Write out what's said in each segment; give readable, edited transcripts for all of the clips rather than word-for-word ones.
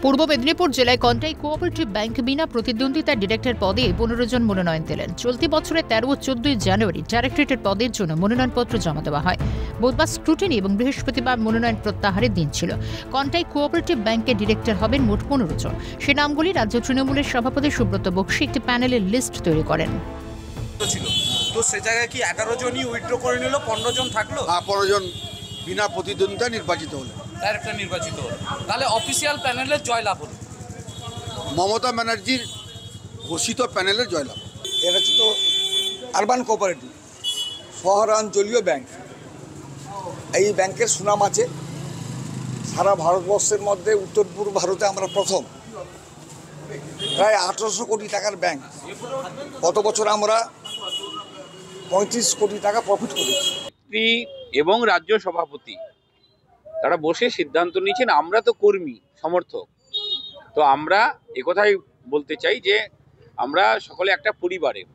পূর্ব মেদিনীপুর জেলায় Contai cooperative bank বিনা প্রতিদ্বন্দ্বিতার director পদে 15 জন মনোনয়ন দিলেন। চলতি বছরের 13 ও 14 জানুয়ারি ডাইরেক্টরেটের পদের জন্য মনোনয়নপত্র জমা দেওয়া হয়। বুধবার স্ক্রুটিনি এবং বৃহস্পতিবার মনোনয়ন প্রত্যাহারের দিন ছিল। কন্টাই কোঅপারেটিভ ব্যাংকের ডিরেক্টর হবেন মোট 15 জন। সে নামগুলি রাজ্য তৃণমূলের সভাপতি সুব্রত বক্সী একটি প্যানেলের লিস্ট তৈরি করেন। তো সে জায়গায় কি 11 জনই উইথড্র করে নিল, 15 জন থাকলো? 15 জন বিনা প্রতিদ্বন্দ্বিতা নির্বাচিত হলো, ডাইরেক্টর নির্বাচিত হলো। তাহলে অফিসিয়াল প্যানেলের জয়লাভ হলো, মমতা ব্যানার্জির ঘোষিত প্যানেলের জয়লাভ। এটা হচ্ছে তো আরবান কোঅপারেটিভ শহরাঞ্চলীয় ব্যাংক। এই ব্যাংকের সুনাম আছে সারা ভারতবর্ষের মধ্যে। উত্তর পূর্ব ভারতে আমরা প্রথম। প্রায় 1800 কোটি টাকার ব্যাংক। গত বছর আমরা 35 কোটি টাকা প্রফিট করেছি। এবং রাজ্য সভাপতি তারা বসে সিদ্ধান্ত নিয়েছেন। আমরা তো কর্মী সমর্থক, তো আমরা একথাই বলতে চাই যে আমরা সকলে একটা পরিবারের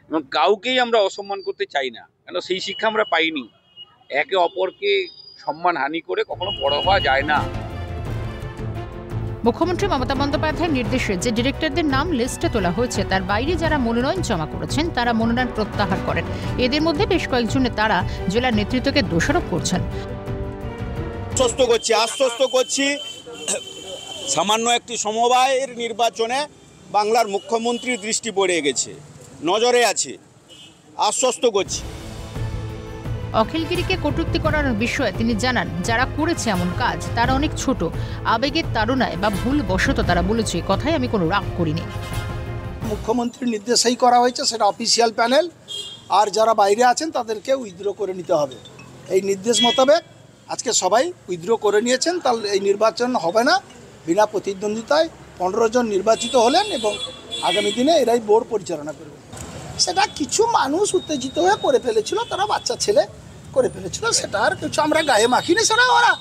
এবং কাউকেই আমরা অসম্মান করতে চাই না, কেন সেই শিক্ষা আমরা পাইনি। একে অপরকে সম্মান হানি করে কখনো বড় হওয়া যায় না। মুখ্যমন্ত্রী মমতা বন্দ্যোপাধ্যায়ের নির্দেশে যে ডিরেক্টরদের নাম লিস্টে তোলা হয়েছে তার বাইরে যারা মনোনয়ন জমা করেছেন তারা মনোনয়ন প্রত্যাহার করেন। এদের মধ্যে বেশ কয়েকজনে তারা জেলার নেতৃত্বকে দোষারোপ করছেন। আশ্বস্ত করছি সামান্য একটি সমবায়ের নির্বাচনে বাংলার মুখ্যমন্ত্রীর দৃষ্টি পড়ে গেছে, নজরে আছে, আশ্বস্ত করছি। অখিলগিরিকে কটূক্তি করার বিষয়ে তিনি জানান, যারা করেছে এমন কাজ তারা অনেক ছোট, আবেগের তাড়নায় বা ভুল বশত তারা বলেছে, কথায় আমি কোনো রাগ করিনি। মুখ্যমন্ত্রীর নির্দেশেই করা হয়েছে, সেটা অফিসিয়াল প্যানেল। আর যারা বাইরে আছেন তাদেরকে উইথড্র করে নিতে হবে। এই নির্দেশ মোতাবেক আজকে সবাই উইথড্র করে নিয়েছেন। তাহলে এই নির্বাচন হবে না, বিনা প্রতিদ্বন্দ্বিতায় 15 জন নির্বাচিত হলেন এবং আগামী দিনে এরাই বোর্ড পরিচালনা করবে। সেটা কিছু মানুষ উত্তেজিত হয়ে করে ফেলেছিল, তারা বাচ্চা ছেলে করে ফেলেছিল, সেটা আর কিছু আমরা গায়ে মাখিনি। সেটা ওরা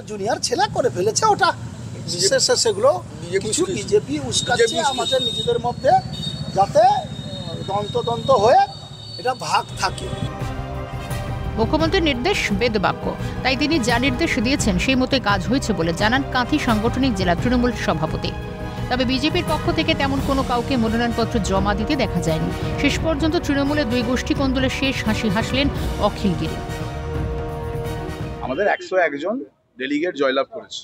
জুনিয়র ছেলে করে ফেলেছে, ওটা সেগুলো কিছু বিজেপি উস্কাচ্ছে আমাদের নিজেদের মধ্যে, যাতে দন্ত হয়ে এটা ভাগ থাকে। মুখ্যমন্ত্রীর নির্দেশ বেদবাক্য, তাই তিনি যা নির্দেশ দিয়েছেন সেই মতোই কাজ হয়েছে বলে জানান কাঁথি সাংগঠনিক জেলা তৃণমূল সভাপতি। তবে বিজেপির পক্ষ থেকে তেমন কোনো কাউকে মনোনয়নপত্র জমা দিতে দেখা যায়নি। শেষ পর্যন্ত তৃণমূলের দুই গোষ্ঠী কোন্দলে শেষ হাসি হাসলেন অখিলগিরি। আমাদের 101 জন ডেলিগেট জয়লাভ করেছে।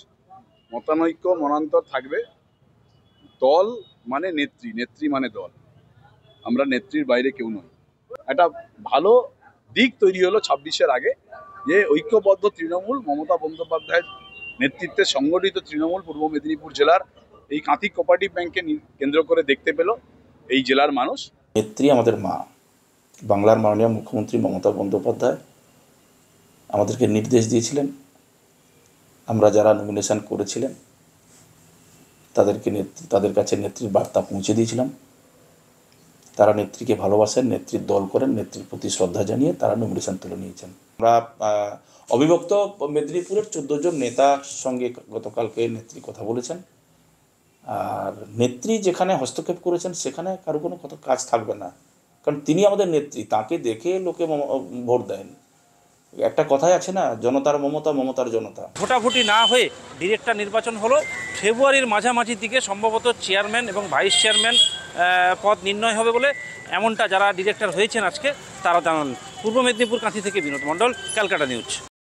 মতানৈক্য মনান্তর থাকবে। দল মানে নেত্রী, নেত্রী মানে দল। আমরা নেত্রীর বাইরে কেউ নই। একটা ভালো দিক তৈরি হলো 26-এর আগে, যে ঐক্যবদ্ধ তৃণমূল, মমতা বন্দ্যোপাধ্যায়ের নেতৃত্বে সংগঠিত তৃণমূল পূর্ব মেদিনীপুর জেলার এই কাঁথি কোঅপারেটিভ ব্যাংকে কেন্দ্র করে দেখতে পেল এই জেলার মানুষ। নেত্রী আমাদের মা, বাংলার মাননীয় মুখ্যমন্ত্রী মমতা বন্দ্যোপাধ্যায় আমাদেরকে নির্দেশ দিয়েছিলেন। আমরা যারা নমিনেশন করেছিলেন তাদের কাছে নেত্রীর বার্তা পৌঁছে দিয়েছিলাম। তারা নেত্রীকে ভালোবাসেন, নেত্রীর দল করেন, নেত্রীর প্রতি শ্রদ্ধা জানিয়ে তারা নমিনেশন তুলে নিয়েছেন। আমরা অবিভক্ত মেদিনীপুরের 14 জন নেতার সঙ্গে গতকালকে নেত্রী কথা বলেছেন। আর নেত্রী যেখানে হস্তক্ষেপ করেছেন সেখানে কারো কোনো কাজ থাকবে না, কারণ তিনি আমাদের নেত্রী, তাকে দেখে লোকে ভোট দেন। একটা কথাই আছে না, জনতার মমতা, মমতার জনতা। ভোটাভুটি না হয়ে ডিরেক্টর নির্বাচন হলো। ফেব্রুয়ারির মাঝামাঝির দিকে সম্ভবত চেয়ারম্যান এবং ভাইস চেয়ারম্যান পদ নির্ণয় হবে বলে এমনটা যারা ডিরেক্টর হয়েছেন আজকে তারা জানান। পূর্ব মেদিনীপুর কাঁথি থেকে বিনোদ মণ্ডল, ক্যালকাটা নিউজ।